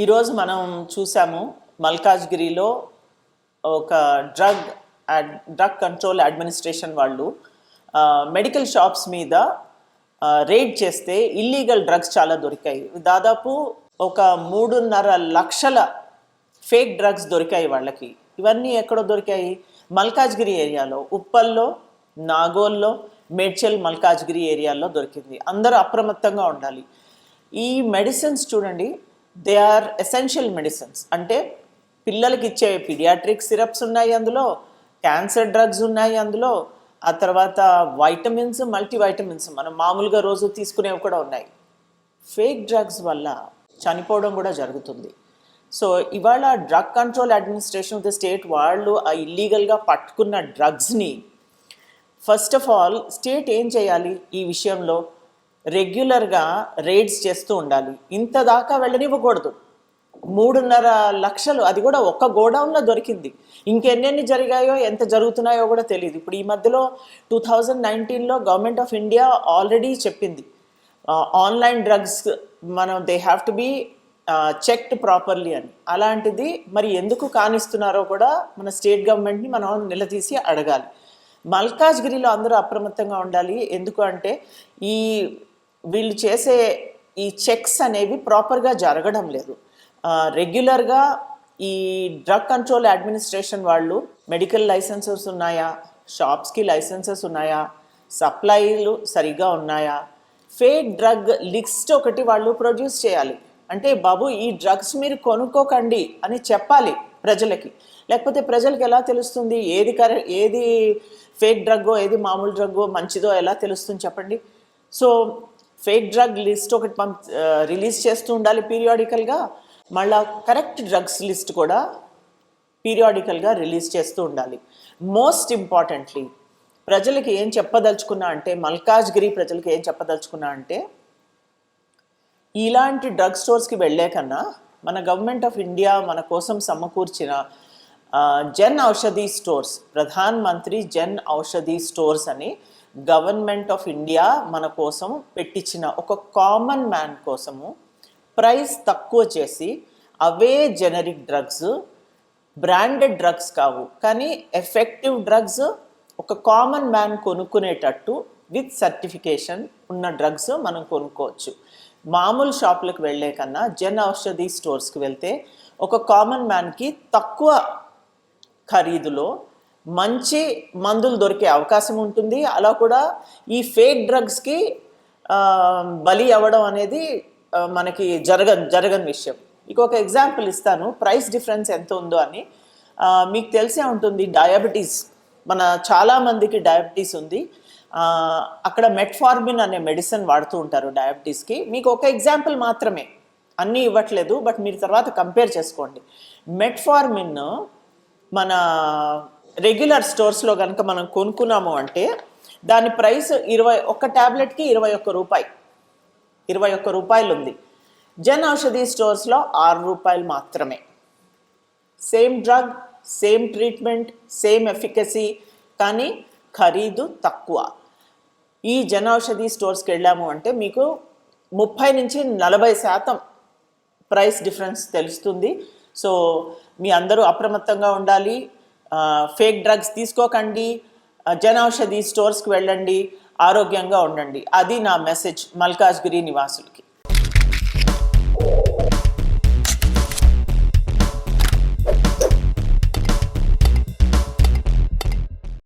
ఈరోజు మనం చూసాము మల్కాజ్గిరిలో ఒక డ్రగ్ కంట్రోల్ అడ్మినిస్ట్రేషన్ వాళ్ళు మెడికల్ షాప్స్ మీద రేడ్ చేస్తే ఇల్లీగల్ డ్రగ్స్ చాలా దొరికాయి. దాదాపు ఒక 3.5 లక్షల ఫేక్ డ్రగ్స్ దొరికాయి వాళ్ళకి. ఇవన్నీ ఎక్కడో దొరికాయి? మల్కాజ్గిరి ఏరియాలో, ఉప్పల్లో, నాగోల్లో, మేడ్చల్, మల్కాజ్గిరి ఏరియాల్లో దొరికింది. అందరూ అప్రమత్తంగా ఉండాలి. ఈ మెడిసిన్స్ చూడండి, దే ఆర్ ఎసెన్షియల్ మెడిసిన్స్. అంటే పిల్లలకి ఇచ్చే పీడియాట్రిక్ సిరప్స్ ఉన్నాయి అందులో, క్యాన్సర్ డ్రగ్స్ ఉన్నాయి అందులో, ఆ తర్వాత వైటమిన్స్, మల్టీవైటమిన్స్ మనం మామూలుగా రోజు తీసుకునేవి కూడా ఉన్నాయి. ఫేక్ డ్రగ్స్ వల్ల చనిపోవడం కూడా జరుగుతుంది. సో ఇవాళ drug control administration of the state వాళ్ళు ఆ ఇల్లీగల్గా పట్టుకున్న డ్రగ్స్ని ఫస్ట్ ఆఫ్ ఆల్ స్టేట్ ఏం చేయాలి? ఈ విషయంలో రెగ్యులర్గా రేడ్స్ చేస్తూ ఉండాలి. ఇంత దాకా వెళ్ళనివ్వకూడదు. 3.5 లక్షలు, అది కూడా ఒక్క గోడౌన్లో దొరికింది. ఇంకెన్నెన్ని జరిగాయో, ఎంత జరుగుతున్నాయో కూడా తెలియదు. ఇప్పుడు ఈ మధ్యలో 2019లో గవర్నమెంట్ ఆఫ్ ఇండియా ఆల్రెడీ చెప్పింది, online drugs they have to be checked properly అని. అలాంటిది మరి ఎందుకు కానిస్తున్నారో కూడా మన స్టేట్ గవర్నమెంట్ని మనం నిలదీసి అడగాలి. మల్కాజ్గిరిలో అందరూ అప్రమత్తంగా ఉండాలి. ఎందుకు అంటే వీళ్ళు చేసే ఈ చెక్స్ అనేవి ప్రాపర్గా జరగడం లేదు. రెగ్యులర్గా ఈ డ్రగ్ కంట్రోల్ అడ్మినిస్ట్రేషన్ వాళ్ళు మెడికల్ లైసెన్సెస్ ఉన్నాయా, షాప్స్కి లైసెన్సెస్ ఉన్నాయా, సప్లైలు సరిగ్గా ఉన్నాయా, ఫేక్ డ్రగ్ లిస్ట్ ఒకటి వాళ్ళు ప్రొడ్యూస్ చేయాలి. అంటే బాబు, ఈ డ్రగ్స్ మీరు కొనుక్కోకండి అని చెప్పాలి ప్రజలకి. లేకపోతే ప్రజలకు ఎలా తెలుస్తుంది ఏది ఫేక్ డ్రగ్గో, ఏది మామూలు డ్రగ్గో, మంచిదో ఎలా తెలుస్తుంది చెప్పండి? సో ఫేక్ డ్రగ్ లిస్ట్ ఒకటి రిలీజ్ చేస్తూ ఉండాలి పీరియాడికల్గా. మళ్ళా కరెక్ట్ డ్రగ్స్ లిస్ట్ కూడా పీరియాడికల్గా రిలీజ్ చేస్తూ ఉండాలి. మోస్ట్ ఇంపార్టెంట్లీ ప్రజలకి ఏం చెప్పదలుచుకున్నా అంటే, మల్కాజ్గిరి ప్రజలకి ఏం చెప్పదలుచుకున్నా అంటే, ఇలాంటి డ్రగ్ స్టోర్స్కి వెళ్ళే కన్నా మన గవర్నమెంట్ ఆఫ్ ఇండియా మన కోసం సమకూర్చిన జన్ ఔషధి స్టోర్స్, ప్రధాన్ మంత్రి జన్ ఔషధి స్టోర్స్ అని గవర్నమెంట్ ఆఫ్ ఇండియా మన కోసం పెట్టించిన ఒక కామన్ మ్యాన్ కోసము ప్రైస్ తక్కువ చేసి, అవే జెనరిక్ డ్రగ్స్, బ్రాండెడ్ డ్రగ్స్ కావు కానీ ఎఫెక్టివ్ డ్రగ్స్, ఒక కామన్ మ్యాన్ కొనుక్కునేటట్టు విత్ సర్టిఫికేషన్ ఉన్న డ్రగ్స్ మనం కొనుక్కోవచ్చు. మామూలు షాపులకు వెళ్ళే కన్నా జన్ ఔషధి స్టోర్స్కి వెళ్తే ఒక కామన్ మ్యాన్కి తక్కువ ఖరీదులో మంచి మందులు దొరికే అవకాశం ఉంటుంది. అలా కూడా ఈ ఫేక్ డ్రగ్స్కి బలి అవ్వడం అనేది మనకి జరగని విషయం. ఇంకొక ఎగ్జాంపుల్ ఇస్తాను, ప్రైస్ డిఫరెన్స్ ఎంత ఉందో అని. మీకు తెలిసే ఉంటుంది, డయాబెటీస్, మన చాలామందికి డయాబెటీస్ ఉంది. అక్కడ మెట్ఫార్మిన్ అనే మెడిసిన్ వాడుతూ ఉంటారు డయాబెటీస్కి. మీకు ఒక ఎగ్జాంపుల్ మాత్రమే, అన్నీ ఇవ్వట్లేదు, బట్ మీరు తర్వాత కంపేర్ చేసుకోండి. మెట్ఫార్మిన్ మన రెగ్యులర్ స్టోర్స్లో కనుక మనం కొనుక్కున్నాము అంటే దాని ప్రైస్ ఒక ట్యాబ్లెట్కి 21 రూపాయి, 21 రూపాయలు ఉంది. జన్ ఔషధి స్టోర్స్లో 6 రూపాయలు మాత్రమే. Same drug, same treatment, same efficacy, కానీ ఖరీదు తక్కువ. ఈ జన్ ఔషధి స్టోర్స్కి వెళ్ళాము అంటే మీకు 30 నుంచి 40% ప్రైస్ డిఫరెన్స్ తెలుస్తుంది. సో మీ అందరూ అప్రమత్తంగా ఉండాలి. ఫేక్ డ్రగ్స్ తీసుకోకండి, జన్ ఔషధి స్టోర్స్కి వెళ్ళండి, ఆరోగ్యంగా ఉండండి. అది నా మెసేజ్ మల్కాజ్గిరి నివాసులకి.